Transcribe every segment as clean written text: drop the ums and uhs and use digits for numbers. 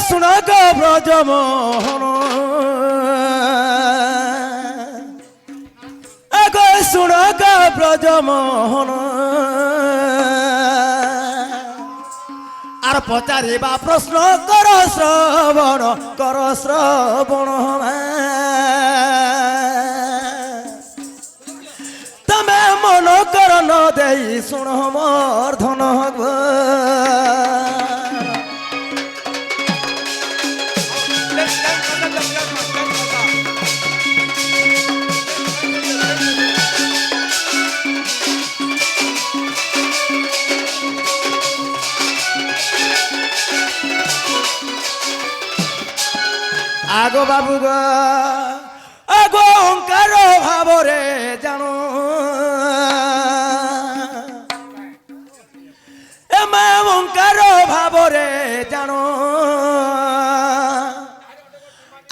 ଶୁଣ ଗ ବ୍ରଜମୋହନ ଆଗ ଶୁଣ ଗ ବ୍ରଜମୋହନ আর পচারিবা প্রশ্ন কর শ্রবণ তুমি মন কর ন দেই শুণ মোর ধন আগো বাবু গো আগো ওঙ্কার ভাবরে জানো এমা ওঙ্কার ভাবরে জানো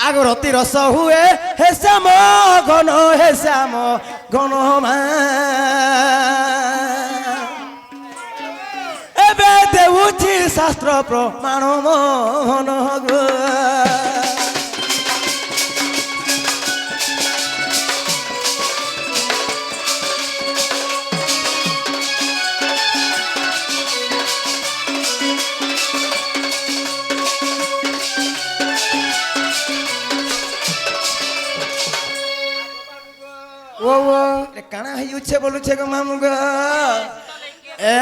আগো রতি রস হুয়ে হে শ্যাম ঘন মা এবে দেউছি শাস্ত্র প্রমাণ মোহন গো কানা হইছে বলুছে গো মামু গো এ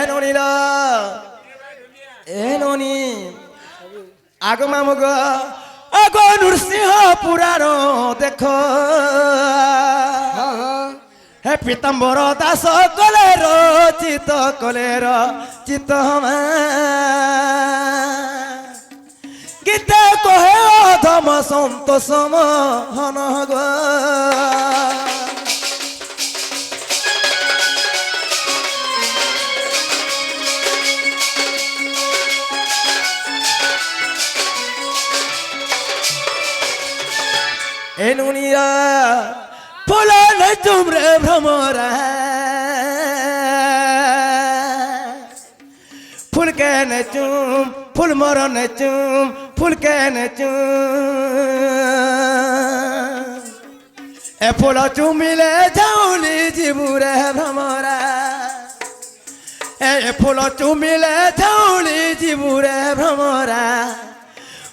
ননি আগ মামু গো আগ নৃসিংহ পুরাণ দেখ হে পীতাম্বর দাস কলের চিত গীতে কহে অধম সন্তোষ মোহন গো এ নুনিয়া ফুল নচুম রে ভ্রমরা ফুল কে নচুম ফুল মর নচুম ফুল কে নচুম এ ফুল চুমিলে ঝাউলি জিবু রে ভ্রমরা এ ফুল চুমিলে ঝাউলি জিবু রে ভ্রমরা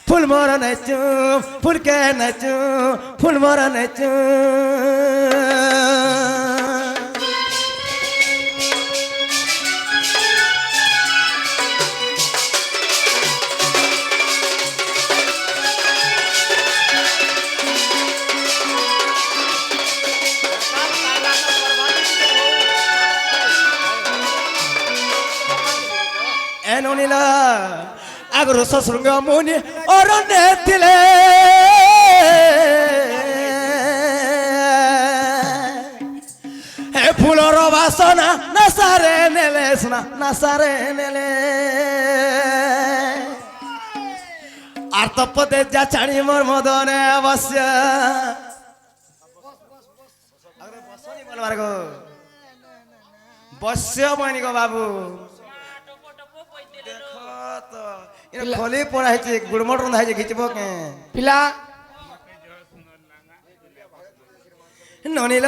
ফুল মর নচুম ফুল কে নচুম ফুল মর নচুম এ ননিলা আগর শশৃঙ্গ মুনি অরণ্যে ଥିଲେ হে ফুলর বাসনা নাসারে নেলে আর তপদে যা ছাড়ি মোর মদনে অবশ্য বস্য বনি গো বাবু খলি পড়া হয়েছে গুড়মট রন্ধা হয়েছে ঘিচব কে পিলা ননিল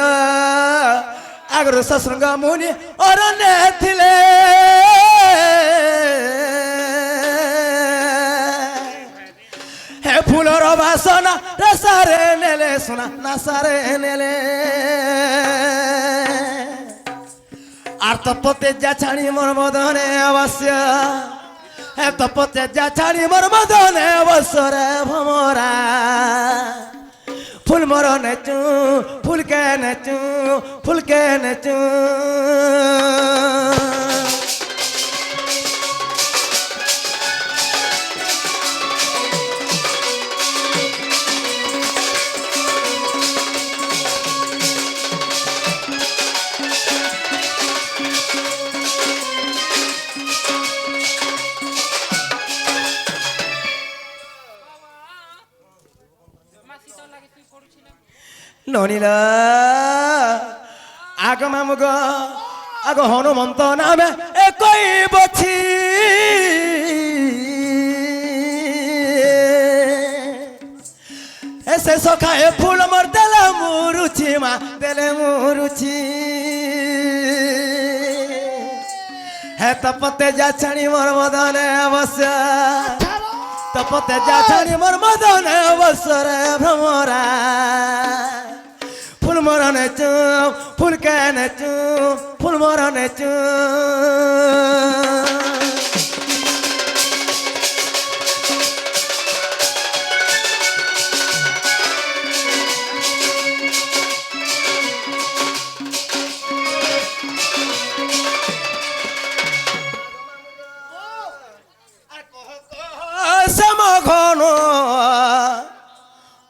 আগর শশৃঙ্গ মুনি অরণ্যে ଥିଲେ হে ফুলর বাসনা রসারে নেলে সোনা নাসারে নেলে আর তপতে যা ছাড়ি মোর মদনে অবশ্য হে তপতে যা ছাড়ি মোর মদনে অবসরে ভমরা ফুল মর নেচু ফুল কে নেচু ননিলা আগ মামুগ আগ হনুমন্ত নামে একই বছি से सखाए फूल मोर देले मुरुची मा देले मुरुची है तपते जा छाणी मोर मदने अवश्य तपते जा छाणी मोर मदने अवश्य रे भ्रमरा फूल मरने चुम फूल कहने चुम फूल मरने चुम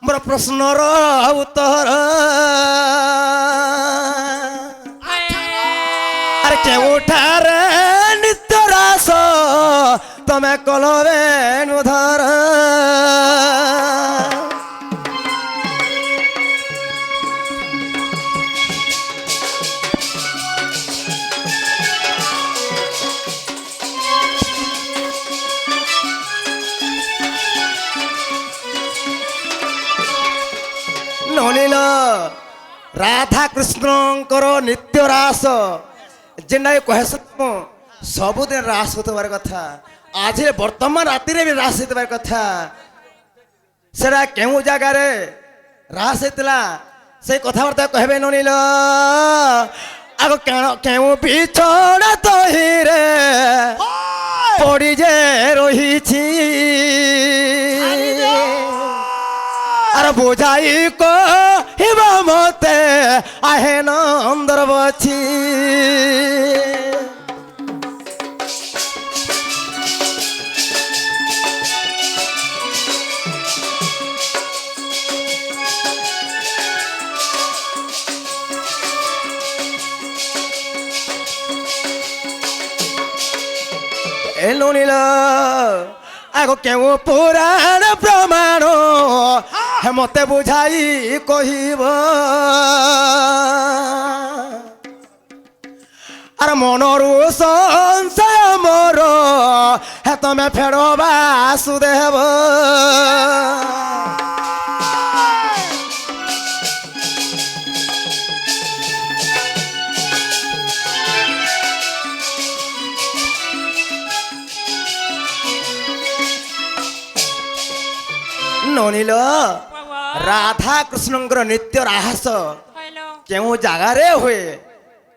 मोर प्रश्नर उत्तर अरे केउठार नित्य रास तमे कलवे नुधर नलिल राधा कृष्णकर नित्य रास जेना कहे सबुदिन रास होतबार कथा आज वर्तमान राति भी रास होतबार कथा सेरा केउ जगार रास होता से कथबार्ता कहबे नलिल आग केउ बिछड़ा तहिरे पड़ी जे रही अरे बुझाई को हिबा मते आहे नंदर बची एलो नीला आगो केउ पुराण प्रमाण हे मते बुझाई कहिब अरे मनरु संशय मोर हे तमे फेर वासुदेव ननिल राधा कृष्णଙ୍କର नित्य राहस केउ जगार हुए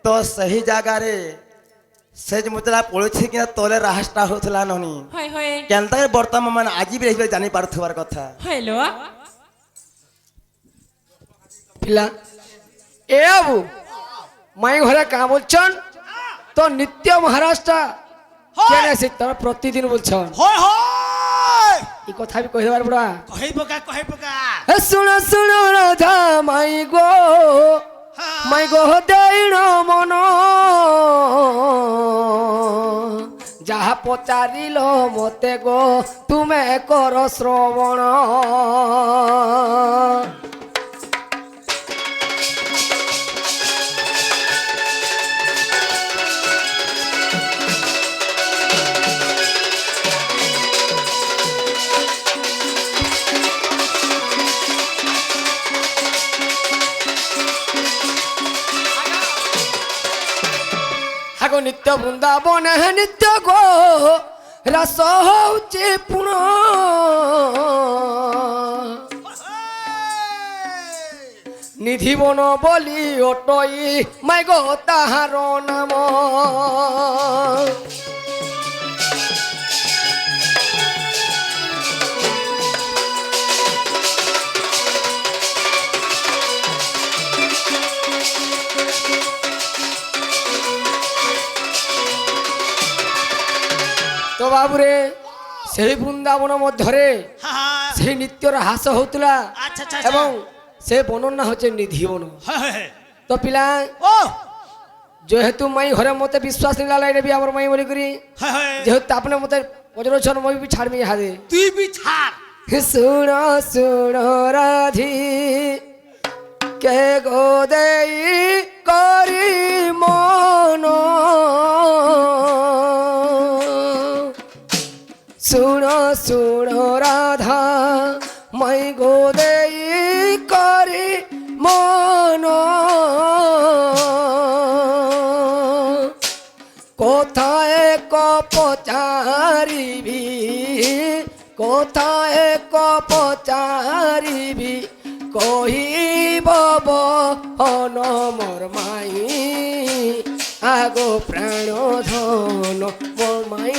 तो सही जगार से मुतला पड़ुछि कि तोले राहसटा होतला ननी केनता वर्तमान आज भी रहिबे जानि पारथवार कथा हेलो पिला ए बाबू माई घरे का बोलछन तो नित्य महाराष्ट्र केने से तर प्रतिदिन बोलछन होय होय ई कथा भी कहिबार बड़ा कहि पका सुन सुन राधा माई गो दैण मन जहा पचारिल मते गो तुमे कर श्रवण आगो नित्य वृंदावन है नित्य गो रस होचे पुण निधि बन बोली ओटई माय गो ताहार नाम तो बाबूरे से वृंदावन मध्य से नित्यर हास होतला एवं से बनन ना होचे निधि बन तो पिला जेहेतु मई घरे मते विश्वास नहीं लाइने भी हमर मई बोली करी जेहेतु आपने मते पजरछन मई भी छाड़ में हादे तू भी छाड़ सुन सुन राधी के गोदेई करी मन सुन सुन राधा मई गोदेई পচারিবি কোথায় পচারিবি কহিব বহন মোর মাই আগো প্রাণ ধন মোর মাই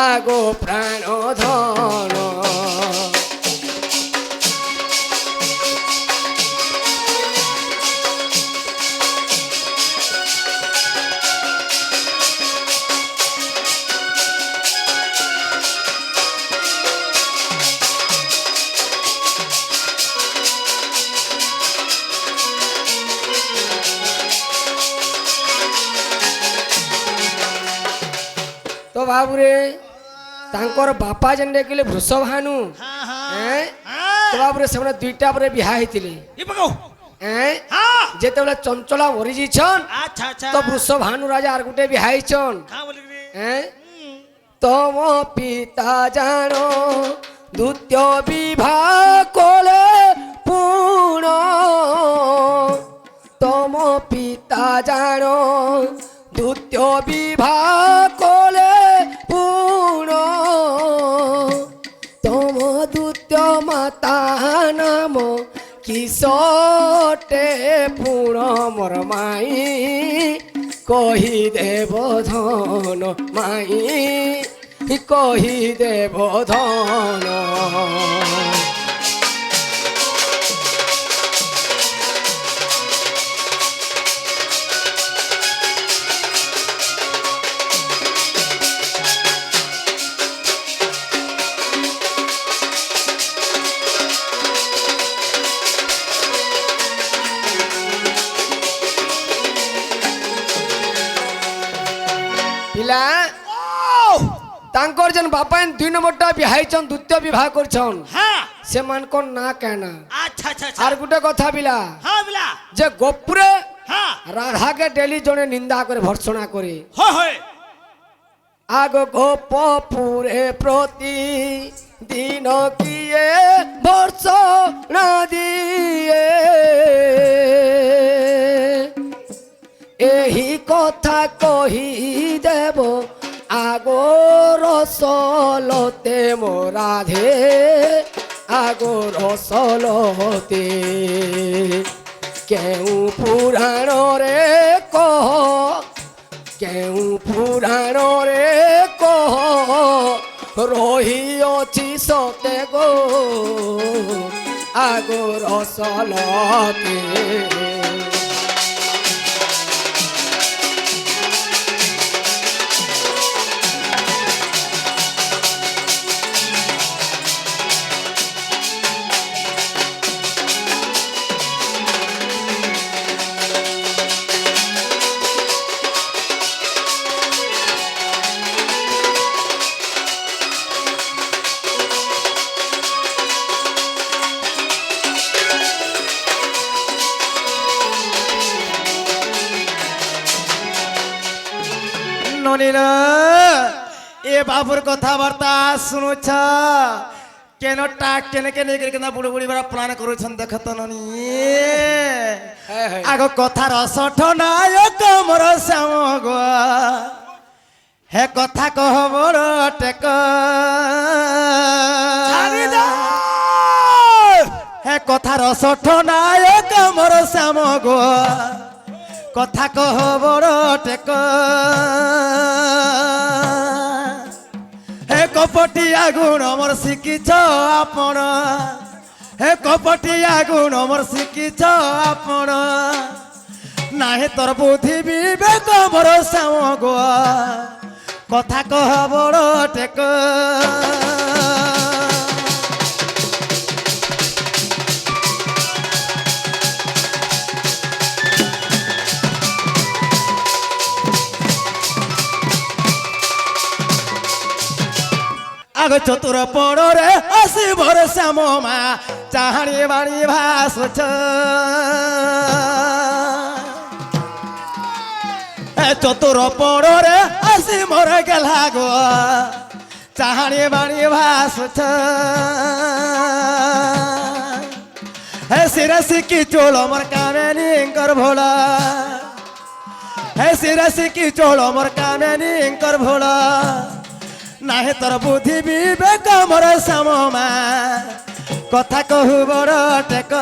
আগো প্রাণ ধন। তো বাবুরে তাঙ্কর বাপা যেন ডেকিলে বৃষভানু তো বাবুরে ସେମାନେ দুইটা ପରେ ବିହା ହେଇଥିଲେ ଯେତେବେଳେ ଚଞ୍ଚଳା ମରିଯାଇଛନ୍ ତ ବୃଷଭାନୁ ରାଜା ଆର ଗୋଟେ ବିହା ହେଇଛନ୍। ତମ ପିତା ଜାଣ ଦ୍ୱିତୀୟ ବିବାହ କଲେ ପୁଣ ତମ ପିତା ଜାଣ দ্বিতীয় বিবাহ কলে পুণ তম দ্বিতীয় মাতা নাম কিশোটে পুণ মোর মাই কহি দেব ধন মাই কহি দেব ধন। পিলা তাঙ্কর যেন বাপা দুই নম্বরটা বিহাইছন দ্বিতীয় বিবাহ করছন সেমানকর না কেনা। আর গোটে কথা বিলা যে গোপুরে রাধাকে ডেলি জনে নিন্দা করে ভর্সনা করে আগ গোপুরে প্রতি দিন কিয়ে ভর্সনা দিয়ে এই কথা কহি দেব আগো রসলতে মোরাধে আগো রসলতে কেউ পুরাণরে কহ কেউ পুরাণরে কহ রহিଅଛି সতে গো আগো রসলতে। এ বাবুর কথাবার্তা শুনুছ কেন টাক কেনে কেনে কেনা বুড়ি বুড়ি বেড়া প্লান করুছন দেখ তো ননি আগ কথার সঠ নায়ক মোর শ্যাম গো হে কথা কহ বড় টেক হে কথার সঠ নায়ক মোর শ্যাম গো কথা কহ বড় টেক হে কপটিয়া গুণ মোর শিখিছ আপন হে কপটিয়া গুণ মোর শিখিছ আপন নাহি তোর বুদ্ধি বিবেক মোর শ্যাম গো কথা কহ বড় টেক আগ চতুর পড়রে আসিবর শ্যাম মা চাহানি বাণী ভাসুছ চতুর পড়রে আসি মোর গেলা গো চাহানি বাণী ভাসুছ হে শিরে শিখি চোল মোর কানে নিঙ্কর ভোলা হে সিরে শিকি চোল মোর কামেনিঙ্কর ভোল নাহে তোর বুদ্ধি বিবেক মোর শ্যামমা কথা কহু বড় টেক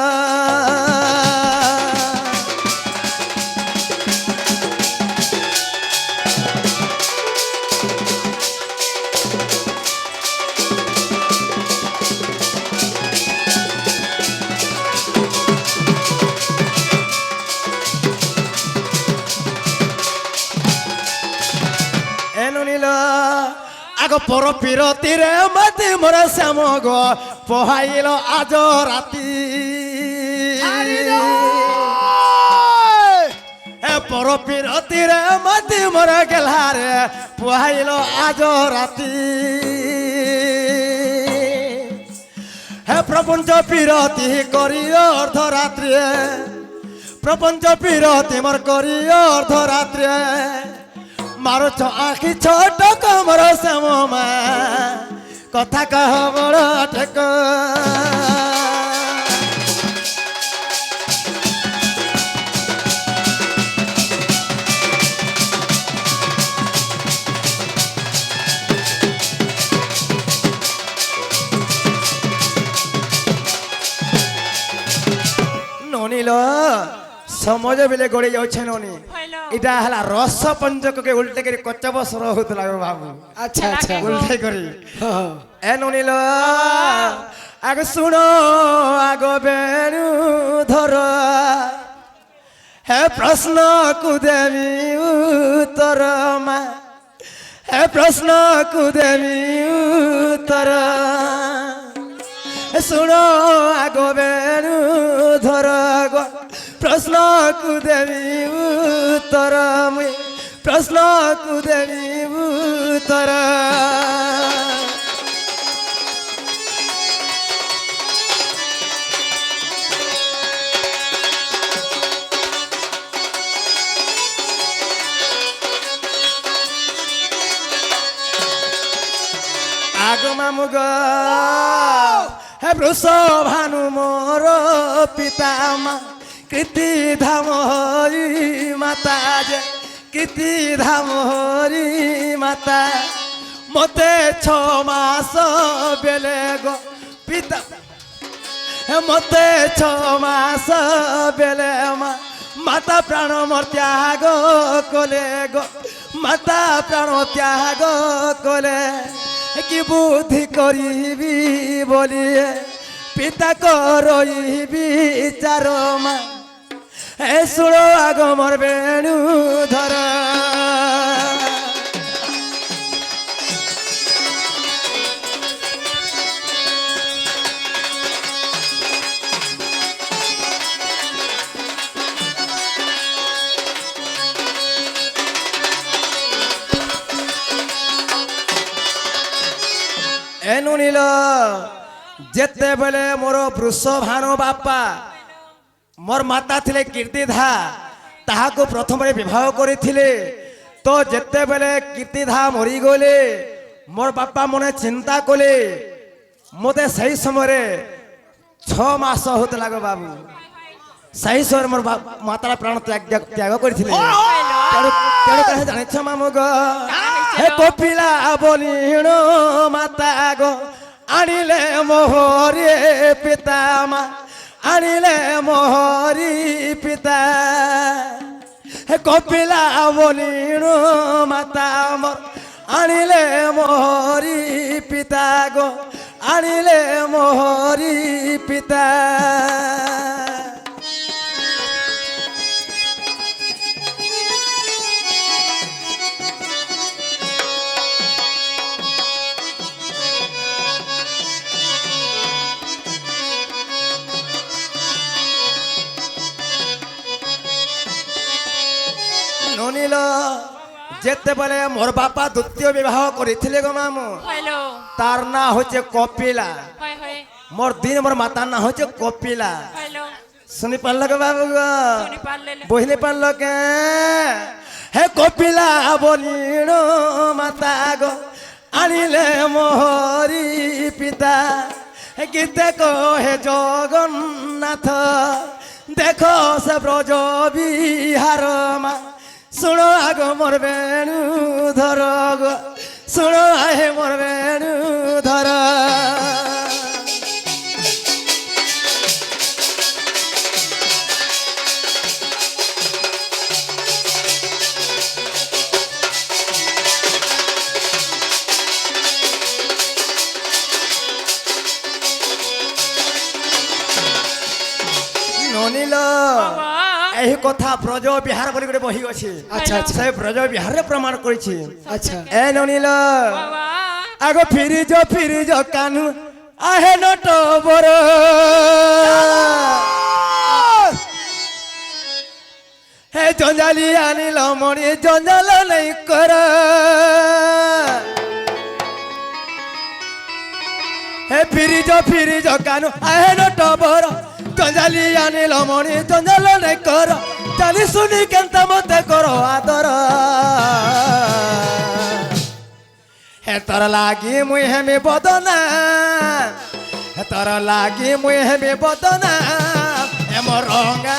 আগ পর পিরতিরে মতি মোর শ্যাম গো পহাইল আজ রাতি হে পর পিরতিরে মতি মোর গেলহারে পহাইল আজ রাতি হে প্রপঞ্চ পিরতি করি অর্ধরাত্রি প্রপঞ্চ পিরতি মোর করি অর্ধরাত্রি মারুছ আখি ছোট কমর শ্যামমা কথা কহ বড় ঠেক ননিল সমাজ বেলে গড়ে যাচ্ছে ননি এটা হলা রস পঞ্চককে উল্টে করে কচ্চব সর হউতলা গো বাবু আচ্ছা আচ্ছা উল্টে করে এ ননিল আগ শুণ আগ বেণু ধর হে প্রশ্ন কু দেবি উত্তর মা হে প্রশ্ন কু দেবি উত্তর শুণ আগ বেণু ধর গো প্রশ্ন কু দেবি উত্তর মুই প্রশ্ন কু দেবি উত্তর আগমা মুগ হে বৃষ ভানু মোর পিতামা কীর্তি ধাম হরি মাতা যে কীর্তি ধাম হরি মাতা মতে 6 মাস বেলে গো পিতা মতে 6 মাস বেলে মা মাতা প্রাণ মোর ত্যাগ কলে গো মাতা প্রাণ ত্যাগ কলে কি বুদ্ধি করিবি বলিয়ে পিতা করইবি চার মা হে শুণ আগ মোর বেণু ধর এনু নীল যেতেবেলে মোর বৃষভানু বাপা মোর মাতা ଥିଲେ কীর্তিধা তাহাকে প্রথমে বিবাহ করেছিলে তো যেতেবেলে কীর্তিধা মরিগলে মোর বাপা মনে চিন্তা কলে মতে সেই সময় 6 মাস হতে লাগো বাবু সেই সময় মোর মাতার প্রাণ ত্যাগ করেছিলে তেণু কাহে জানিছ মামু গো হে কপিলা বলিণ মাতা গো আনিলে মোহরে পিতা মা আনিলে মোহরি পিতা হে কপিলা বলিণ মাতা মোর আনিলে মোহরি পিতা গো আনিলে মোহরি পিতা ননিল যেতেবেলে মোর বাপা দ্বিতীয় বিবাহ করেছিলে গো মামু তার না হচ্ছে কপিলা মোর দিন মোর মাতার না হচ্ছে কপিলা শুনি পারল গো বাবু গো বহিলে পারল কে হে কপিলা বলিণ মাতা গো আনিলে মোহরি পিতা গীতে কহে জগন্নাথ দেখো সে ব্রজ বিহার মা ଶୁଣ ଆଗ ମୋର ବେଣୁ ଧର ଗୋ ଶୁଣ ଆହେ ମୋର ବେଣୁ ଧର ନନିଲ ଏହି କଥା ବ୍ରଜ ବିହାର ବୋଲି ଗୋଟେ ବହି ଅଛି আচ্ছা আচ্ছা ସେ ବ୍ରଜ ବିହାରରେ ପ୍ରମାଣ କରିଛି আচ্ছা ଏ ନନିଲ ଆଗ ଫିରିଜ କାନୁ ଆହେ ନଟ ବର ହେ ଜଞ୍ଜାଲି ଆନିଲ ମଣି ଜଞ୍ଜାଲ ନେଇ କର ହେ ଫିରିଜ କାନୁ ଆହେ ନଟ ବର ଜଞ୍ଜାଲି ଆନିଲ ମଣି ଜଞ୍ଜାଲ ନେଇ କର ଚାଲି ଶୁନି କେନ୍ତା ମତେ କର ଆଦର हे तर लागी मुई हेमी बदना हे तर लागी मुई हेमी बदना एम रंगा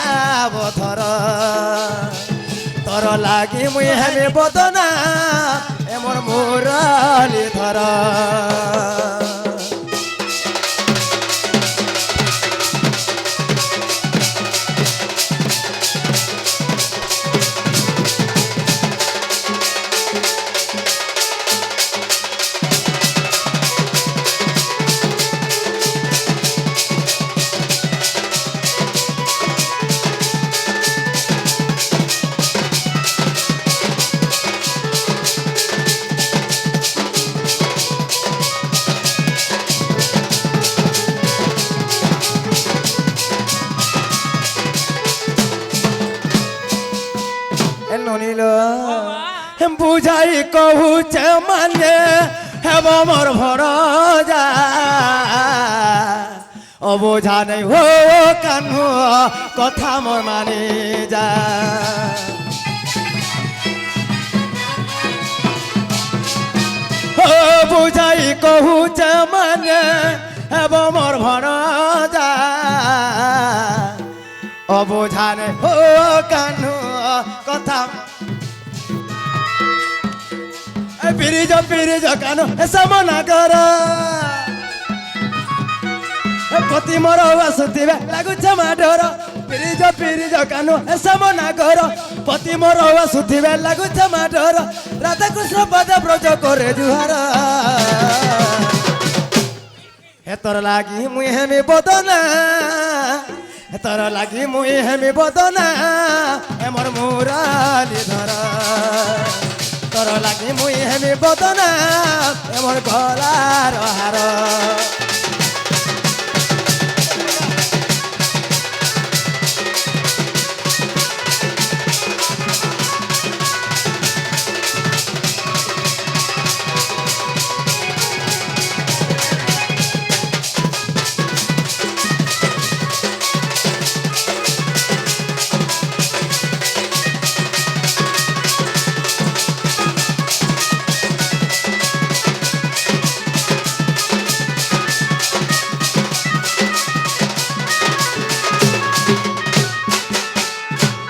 बथर तर लागी मुई हेमी बदना एमर मुरली धर ননিল বুঝাই কহুছে মানে হেব মোর ভর যা অবোঝা নেই হো কানু কথা মোর মানে যা বুঝাই কহুছে মানে হেব মোর ভর যা অবোঝা নেই হো কানু কথা পিরিজ কানো সামনা কর পতি মর আসুথিবে লাগুছে মাডর পিরিজ কানো সামনা কর পতি মর আসুথিবে লাগুছে মাডর রাধা কৃষ্ণ পদ ব্রজ করে জুহার হে তোর লাগি মুই হেমি বদনা তোর লাগি মুই হেমি বদনা এমর মুরালি ধর তোর লাগি মুই হেমি বদনা এমর গলার হার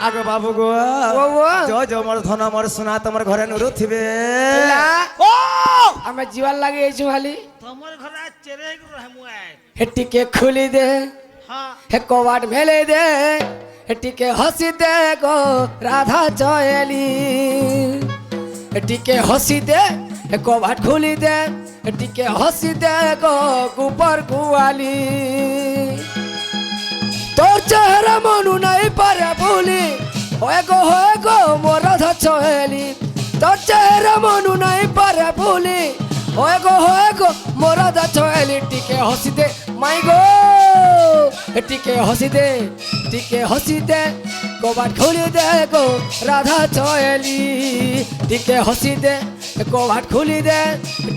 আগে বাবু গো জয় জয় মোর ধন মোর সোনা তোমার ঘরে নুরু থিবে ও আমি জীবন লাগে এই খালি তোমার ঘরে চেরে রহমু আই হে টিকে খুলি দে হ্যাঁ হে কবাট মেলে দে হে টিকে হসি দে গো রাধা চয়েলি হে টিকে হসি দে হে কবাট খুলি দে হে টিকে হসি দে গো গুপর গুয়ালি তোর চেহারা মনু নাই পারে ভুলি হয় গো মোর রাধা চয়েলি তোর চেহারা মনু নাই পারে ভুলি হয় গো মোর রাধা চয়েলি টিকে হসি দে মাই গো টিকে হসি দে কবাট খুলি দে গো রাধা চয়েলি টিকে হসি দে কবাট খুলি দে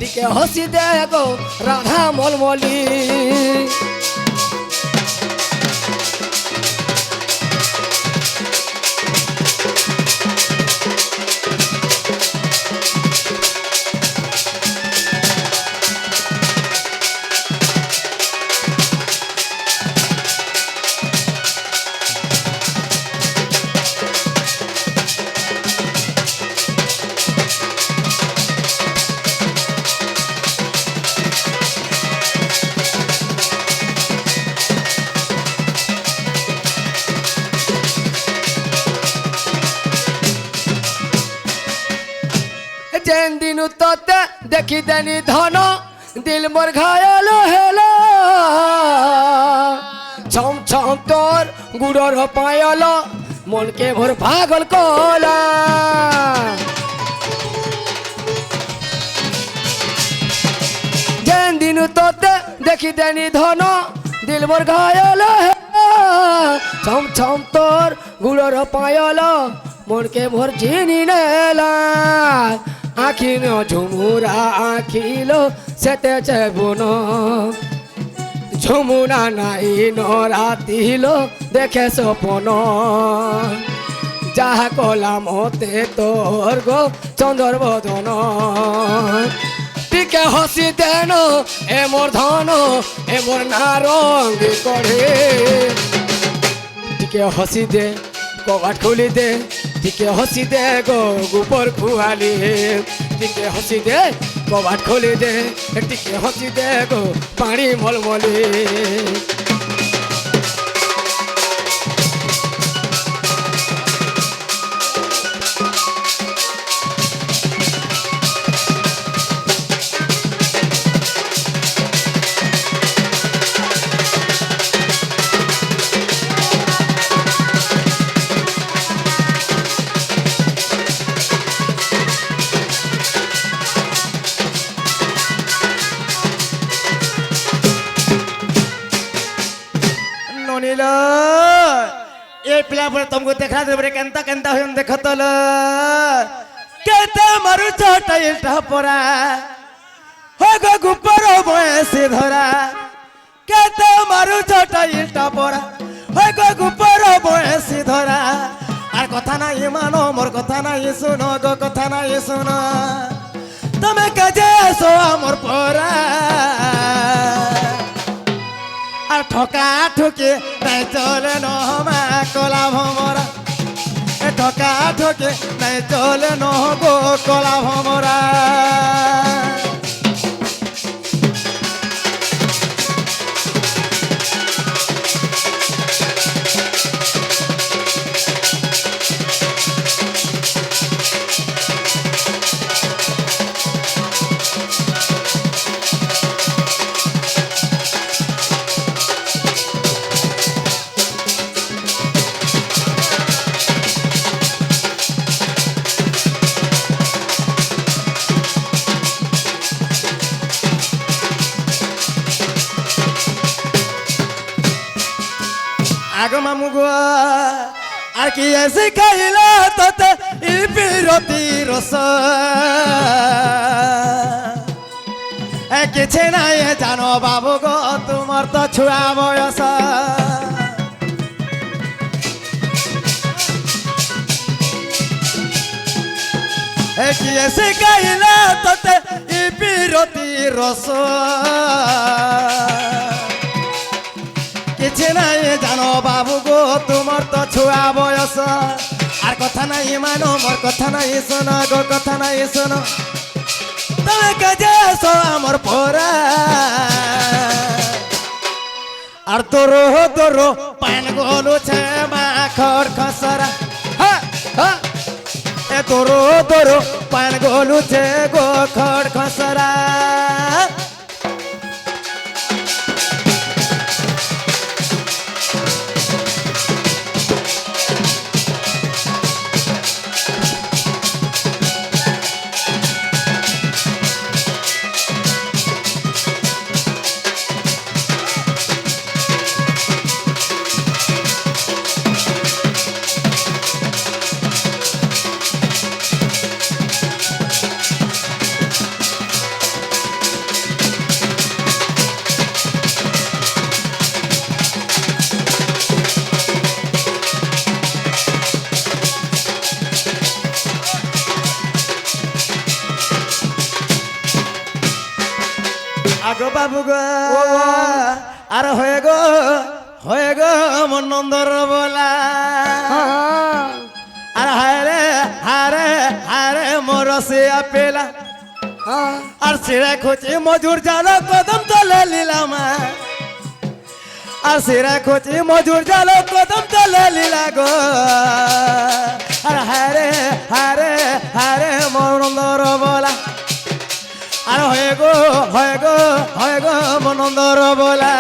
টিকে হসি দে গো রাধা মলমলি দেখি দেনি ধন দিল মোর ঘায়াল হেলা ছম ছম তোর গুড়র পায়ল মনকে ভোর পাগল কলা যেন দিন তোতে দেখি দেনি ধন দিল মোর ঘায়াল হেলা ছম ছম তোর গুড়র পায়ল মনকে ভোর চিনি নেলা আখিল ঝুমুরা আখিল সেতে চেবুন ঝুমুরা নাই নরাতিল দেখে সপন যাহা কলা মতে তোর গো চন্দর বদন টিকে হসি দেন এ মোর ধন এ মোর নারঙ্গি করে টিকে হসি দে কবাট খুলি দে টিকে হসি দে গো গোপর খুয়ালি টিকে হসি দে কবাট খুলি দে টিকে হসি দে গো পানি মলমলি ননিল এই পিলা পরে তুমको देखा देबरे केनता केनता होयन देखतल केते मारु चटाइलटा परा हो गो गुपर बयसी धरा केते मारु चटाइलटा परा हो गो गुपर बयसी धरा আর কথা নাই মানো মোর কথা নাই শুনো গো কথা নাই শুনো তুমি কাজে আসো আমার পরা আর ঠকা ঠকে নাই চলে নহমা কলা ভমরা ঠকা ঠকে নাই চলে নহ গো কলা ভমরা আগো মামু গো আর কি এসে খাইলা তোতে ই বিরতি রস কিছু নাই জানো বাবু গো তোমার তো ছুয়া বয়স কি এসে খাইলা তোতে ই বিরতি রস কিছু নাই জানো বাবু গো তোমার তো ছুয়া বয়স আর কথা নাই মানো মোর কথা নাই শোনো গো কথা নাই শোনো তুমি কাজে আসো আমার পরা আর তোর তোর পান গলুছে মাখর খসরা এ তোর তোর পান গলুছে গো খড় খসরা আগো বাবু গো আর হয়ে গো মন নন্দর বলা আর হারে হারে হারে মোর সে আপেলা আর সিরা খুঁজি মজুর জালো কদম তলে লিলাম আর সিরা খুঁজি মজুর জালো কদম তলে লীলা গো আর হারে হারে হারে মোর নন্দর বলা আর হয় গো হয় গো হয় গো মনন্দর বলা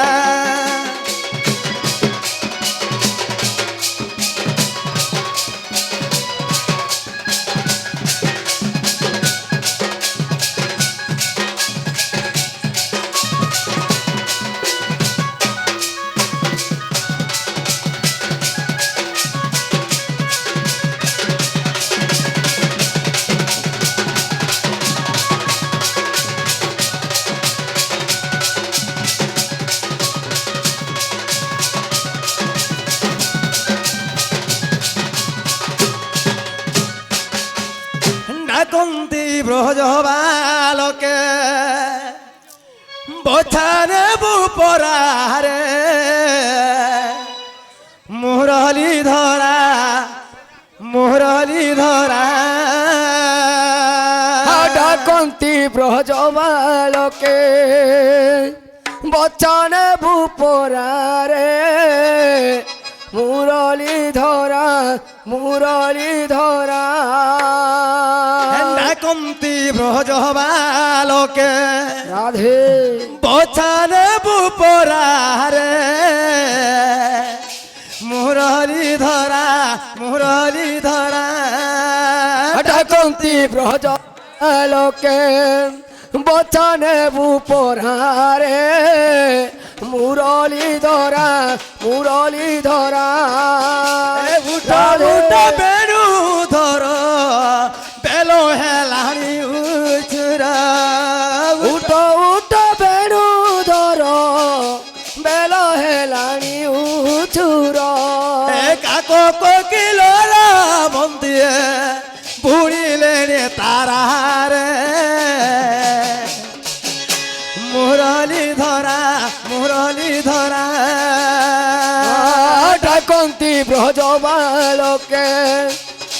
ডাকন্তি ব্রজ বালকে বছানে বুপরারে মুরলি ধরা মুরলি ধরা ডাকন্তি ব্রজ বালকে বচনে ভূপরারে মুরলি ধরা মুরলি ধরা ডাকন্তি ব্রজ বালকে রাধে বছানে বুপরারে মুরলি ধরা মুরলি ধরা ডাকন্তি ব্রজ বালকে বচনে ভূপরারে মুরলি ধরা মুরলি ধরা উঠা উঠা বেণু ধর বেলো হেলানি উছরা উঠ উঠ বেণু ধর বেল হেলানি উছুর কাকো কোকিল মন্দিরে বুড়িলে রে তারারে মুরলি ধরা মুরলি ধরা ডাকন্তি ব্রজ বালকে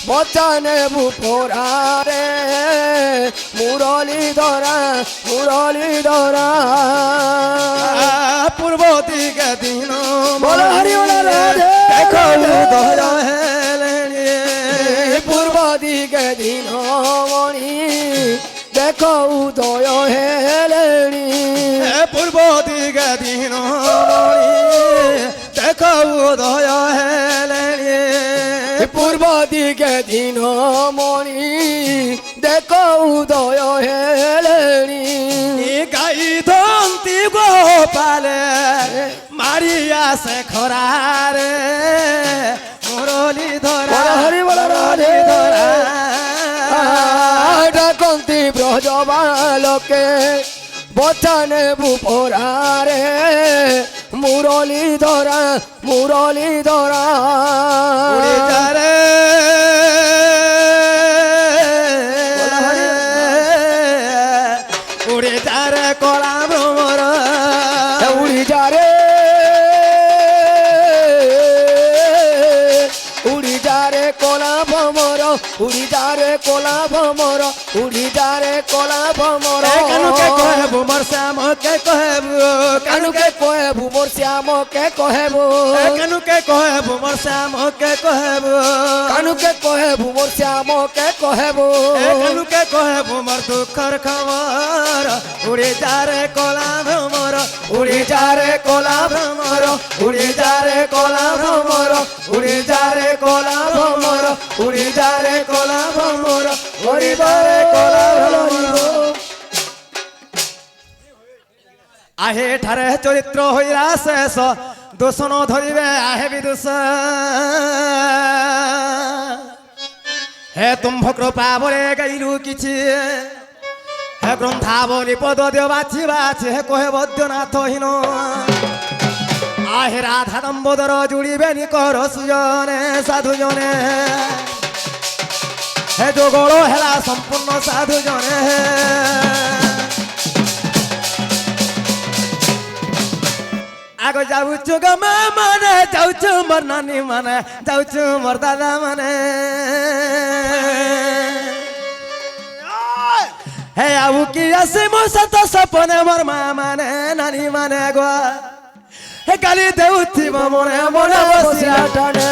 বচনে ভূপরারে মুরলি ধরা মুরলি ধরা পূর্ব দিকে দিন বল হরি বল রাধে দেখো উদয় হেলেনি পূর্ব দিকে দিন মণি দেখো উদয় হেলেনি পূর্ব দিকে দিন দেখো উদয় হেলেনি পূর্ব দিকে দিন মণি দেখো উদয় হেলেনি গাই ধন্তি গোপালে মারিয়া সে খরারে মুরলি ধরা হরি বল রাধে ধরা ডাকন্তি ব্রজ বালকে বচনে ভূপরারে মুরলি ধরা মুরলি ধরা উড়ে যারে উড়ে যারে কলা ভ্রমর উড়ি যা রে উড়ি যা রে কলা ভমর উড়ি যা রে কলা ভমর উড়ি যা রে কলা ভমর কানুকে কহেবু মোর শ্যামকে কহেবু কানুকে কহেবু মোর শ্যামকে কহেবু কানুকে কহেবু মোর শ্যামকে কহেবু কানুকে কহেবু মোর শ্যামকে কহেবু কানুকে কহেবু মোর দুঃখর খবর উড়ে যারে কলা ভ্রমর উড়ে যারে কলা ভ্রমর উড়ে যারে কলা ভ্রমর উড়ে যারে কলা ভ্রমর উড়ে যারে কলা ভ্রমর উড়ে যারে কলা ভ্রমর আহে ঠারে চরিত্র হইরা শেষ দূষণ ধরিবে আহে বিদুষ হে তুম্ভ কৃপা বলে গাইলু কিছু হে গ্রন্থাবলী পদ দেও বাছি বাছি হে কহে বৈদ্যনাথহীন আহে রাধা দম্বোদর জুড়িবে নিকর সুজনে সাধুজনে হে যোগল হেলা সম্পূর্ণ সাধুজনে আগ যাউଛୁ গো মা মানে যাউଛୁ মোর নানি মানে যাউଛୁ মোর দাদা মানে হে আউ কি আসে মোর সত সপনে মোর মা মানে নানি মানে গো হে কালি দেউথিব মনে মনে বসিয়া টানে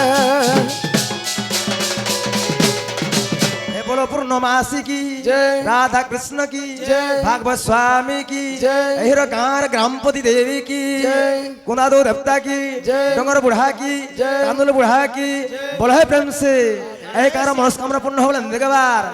হে বলো পূর্ণ पूर्णमासी की जय। राधा कृष्ण की जय। भागवत स्वामी की जय। हिरो गांर ग्रामपति देवी की जय। कुनादो देवता की जय। डोंगर बुढ़ा की जय। कांदुल बुढ़ा की बोला है प्रेम से ऐ कार मनस्कामना पूर्ण हो बार